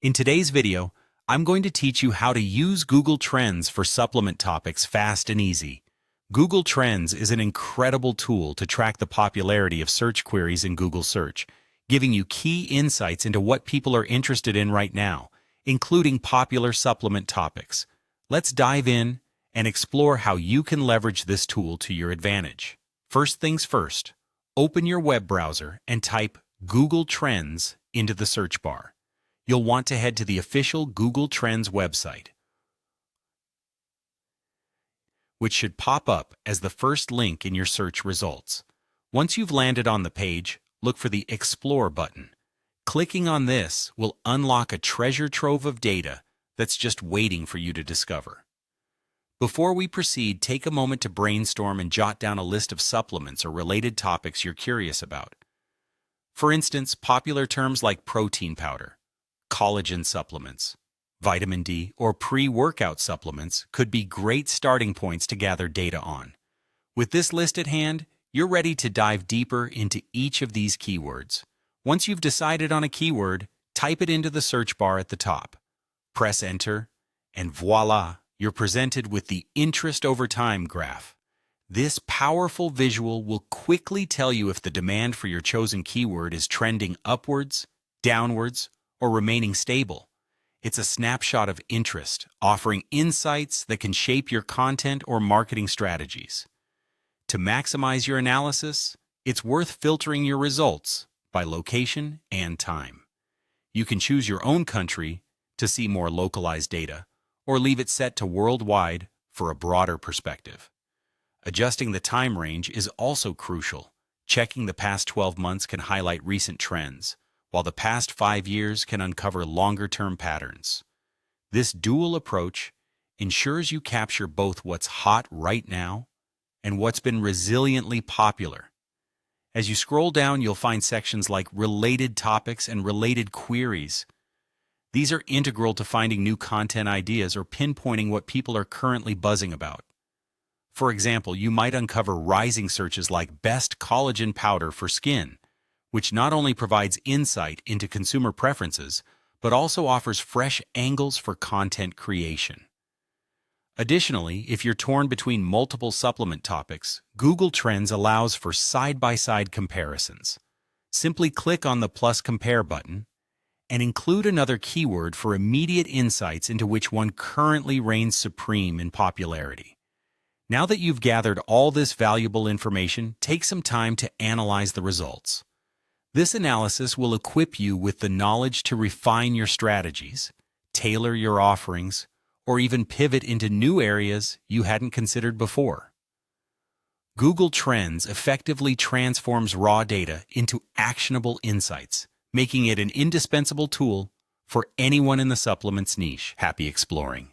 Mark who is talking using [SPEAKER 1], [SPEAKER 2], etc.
[SPEAKER 1] In today's video, I'm going to teach you how to use Google Trends for supplement topics fast and easy. Google Trends is an incredible tool to track the popularity of search queries in Google Search, giving you key insights into what people are interested in right now, including popular supplement topics. Let's dive in and explore how you can leverage this tool to your advantage. First things first, open your web browser and type Google Trends into the search bar. You'll want to head to the official Google Trends website, which should pop up as the first link in your search results. Once you've landed on the page, look for the Explore button. Clicking on this will unlock a treasure trove of data that's just waiting for you to discover. Before we proceed, take a moment to brainstorm and jot down a list of supplements or related topics you're curious about. For instance, popular terms like protein powder, collagen supplements, vitamin D, or pre-workout supplements could be great starting points to gather data on. With this list at hand, you're ready to dive deeper into each of these keywords. Once you've decided on a keyword, type it into the search bar at the top. Press Enter, and voila, you're presented with the interest over time graph. This powerful visual will quickly tell you if the demand for your chosen keyword is trending upwards, downwards, or remaining stable. It's a snapshot of interest, offering insights that can shape your content or marketing strategies. To maximize your analysis, it's worth filtering your results by location and time. You can choose your own country to see more localized data, or leave it set to worldwide for a broader perspective. Adjusting the time range is also crucial. Checking the past 12 months can highlight recent trends, while the past 5 years can uncover longer-term patterns. This dual approach ensures you capture both what's hot right now and what's been resiliently popular. As you scroll down, you'll find sections like related topics and related queries. These are integral to finding new content ideas or pinpointing what people are currently buzzing about. For example, you might uncover rising searches like best collagen powder for skin, which not only provides insight into consumer preferences, but also offers fresh angles for content creation. Additionally, if you're torn between multiple supplement topics, Google Trends allows for side-by-side comparisons. Simply click on the plus compare button and include another keyword for immediate insights into which one currently reigns supreme in popularity. Now that you've gathered all this valuable information, take some time to analyze the results. This analysis will equip you with the knowledge to refine your strategies, tailor your offerings, or even pivot into new areas you hadn't considered before. Google Trends effectively transforms raw data into actionable insights, making it an indispensable tool for anyone in the supplements niche. Happy exploring!